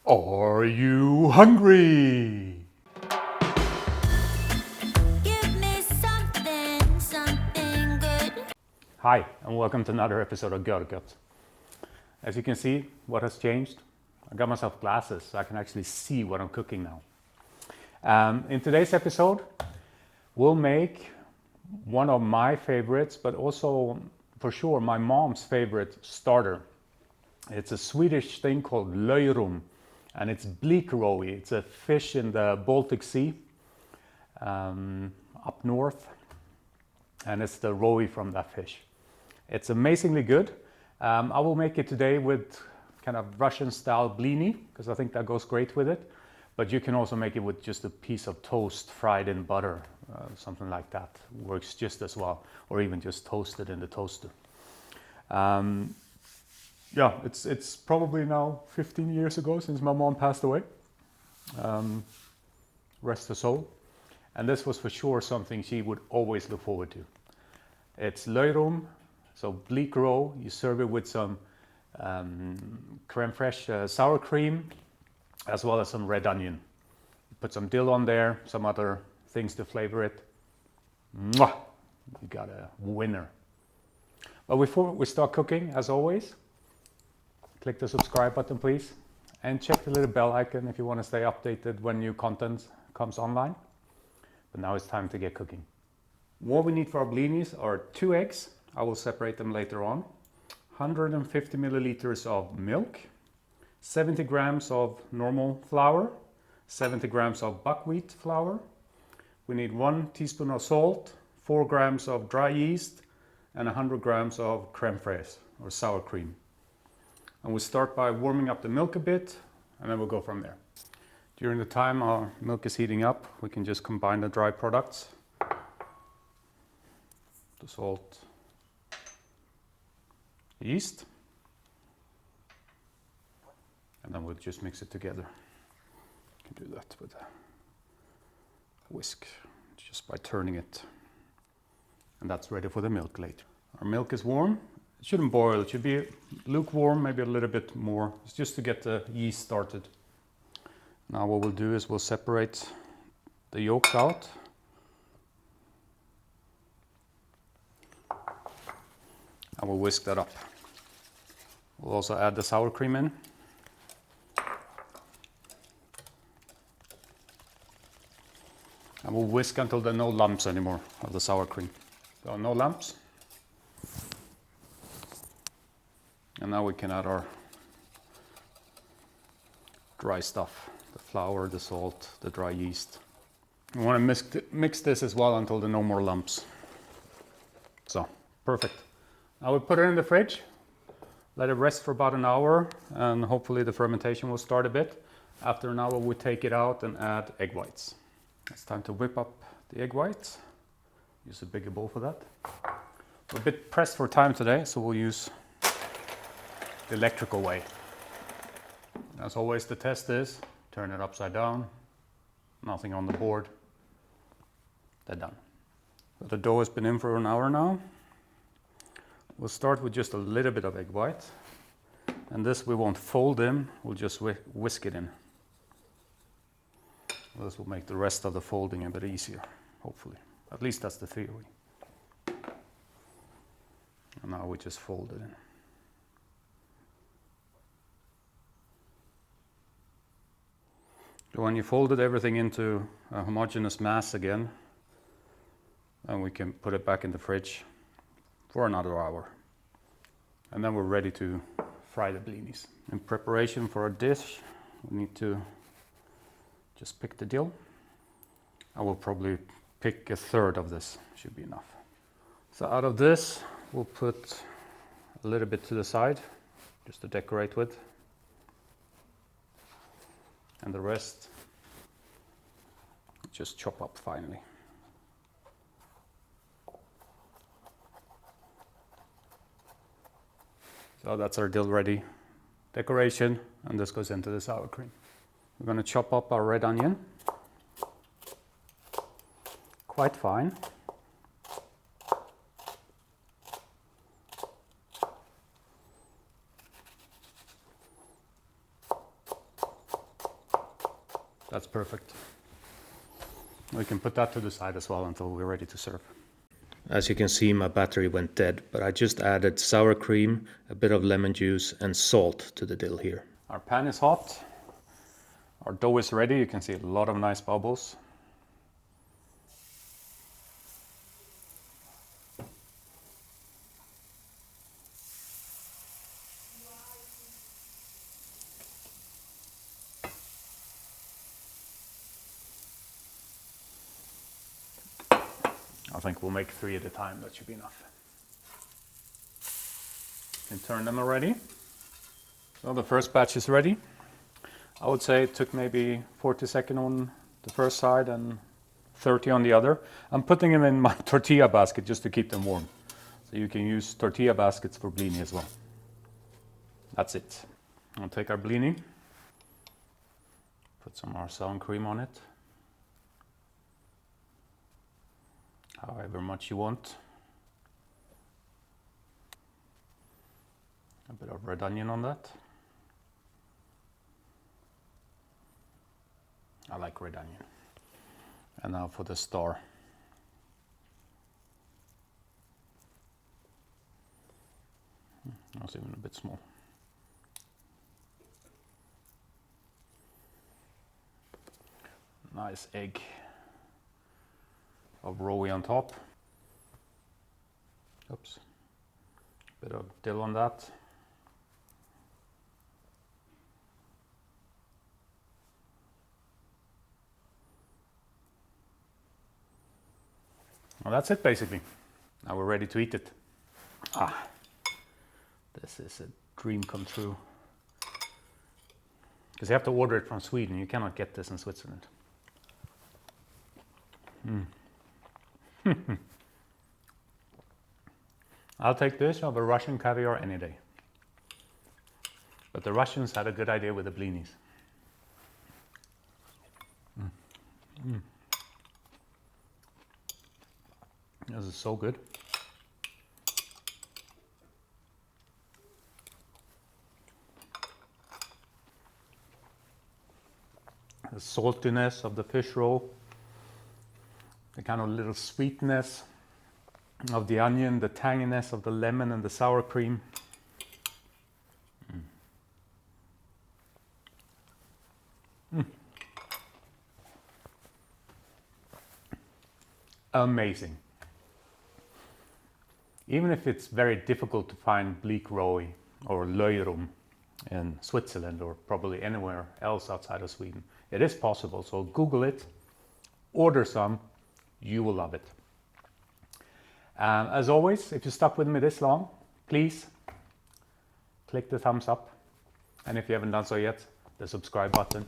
Are you hungry? Give me something good. Hi, and welcome to another episode of Görgött. As you can see, what has changed? I got myself glasses so I can actually see what I'm cooking now. In today's episode, we'll make one of my favorites, but also for sure my mom's favorite starter. It's a Swedish thing called Löjrom, and it's bleak roe. It's a fish in the Baltic Sea, up north, and it's the roe from that fish. It's amazingly good. I will make it today with kind of Russian style blini, because I think that goes great with it. But you can also make it with just a piece of toast fried in butter, something like that. Works just as well, or even just toasted in the toaster. Yeah, it's probably now 15 years ago since my mom passed away. Rest her soul. And this was for sure something she would always look forward to. It's löjrom, so bleak roe. You serve it with some creme fraiche sour cream, as well as some red onion. Put some dill on there, some other things to flavor it. Mwah! You got a winner. But before we start cooking, as always, click the subscribe button, please. And check the little bell icon if you want to stay updated when new content comes online. But now it's time to get cooking. What we need for our blinis are 2 eggs. I will separate them later on. 150 milliliters of milk. 70 grams of normal flour. 70 grams of buckwheat flour. We need 1 teaspoon of salt. 4 grams of dry yeast. And 100 grams of creme fraiche or sour cream. And we'll start by warming up the milk a bit, and then we'll go from there. During the time our milk is heating up, we can just combine the dry products. The salt, yeast, and then we'll just mix it together. You can do that with a whisk, just by turning it. And that's ready for the milk later. Our milk is warm. It shouldn't boil, it should be lukewarm, maybe a little bit more. It's just to get the yeast started. Now what we'll do is we'll separate the yolks out. And we'll whisk that up. We'll also add the sour cream in. And we'll whisk until there are no lumps anymore of the sour cream. There are no lumps. And now we can add our dry stuff, the flour, the salt, the dry yeast. We want to mix this as well until there are no more lumps. So, perfect. Now we put it in the fridge, let it rest for about an hour, and hopefully the fermentation will start a bit. After an hour we take it out and add egg whites. It's time to whip up the egg whites. Use a bigger bowl for that. We're a bit pressed for time today, so we'll use the electrical way. As always, the test is turn it upside down, nothing on the board, they're done. So the dough has been in for an hour now. We'll start with just a little bit of egg white, and this we won't fold in, we'll just whisk it in. This will make the rest of the folding a bit easier, hopefully. At least that's the theory. And now we just fold it in. So when you folded everything into a homogeneous mass again, and we can put it back in the fridge for another hour. And then we're ready to fry the blinis. In preparation for our dish, we need to just pick the dill. I will probably pick a third of this, should be enough. So out of this, we'll put a little bit to the side, just to decorate with. And the rest, just chop up finely. So that's our dill ready decoration, and this goes into the sour cream. We're going to chop up our red onion, quite fine. That's perfect. We can put that to the side as well until we're ready to serve. As you can see, my battery went dead, but I just added sour cream, a bit of lemon juice and salt to the dill here. Our pan is hot. Our dough is ready. You can see a lot of nice bubbles. I think we'll make 3 at a time, that should be enough. You can turn them already. So the first batch is ready. I would say it took maybe 40 seconds on the first side and 30 on the other. I'm putting them in my tortilla basket just to keep them warm. So you can use tortilla baskets for blini as well. That's it. I'll take our blini, put some Marsan cream on it. However much you want. A bit of red onion on that. I like red onion. And now for the star. That's even a bit small. Nice egg of roe on top. Oops. Bit of dill on that. Well, that's it basically. Now we're ready to eat it. Ah, this is a dream come true. Because you have to order it from Sweden. You cannot get this in Switzerland. I'll take this over Russian caviar any day. But the Russians had a good idea with the blinis. This is so good. The saltiness of the fish roe, the kind of little sweetness of the onion, the tanginess of the lemon and the sour cream. Amazing. Even if it's very difficult to find bleak roe or Löjrom in Switzerland or probably anywhere else outside of Sweden, it is possible. So Google it, order some, you will love it. As always, if you stuck with me this long, please click the thumbs up. And if you haven't done so yet, the subscribe button.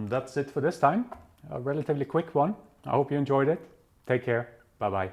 That's it for this time. A relatively quick one. I hope you enjoyed it. Take care. Bye-bye.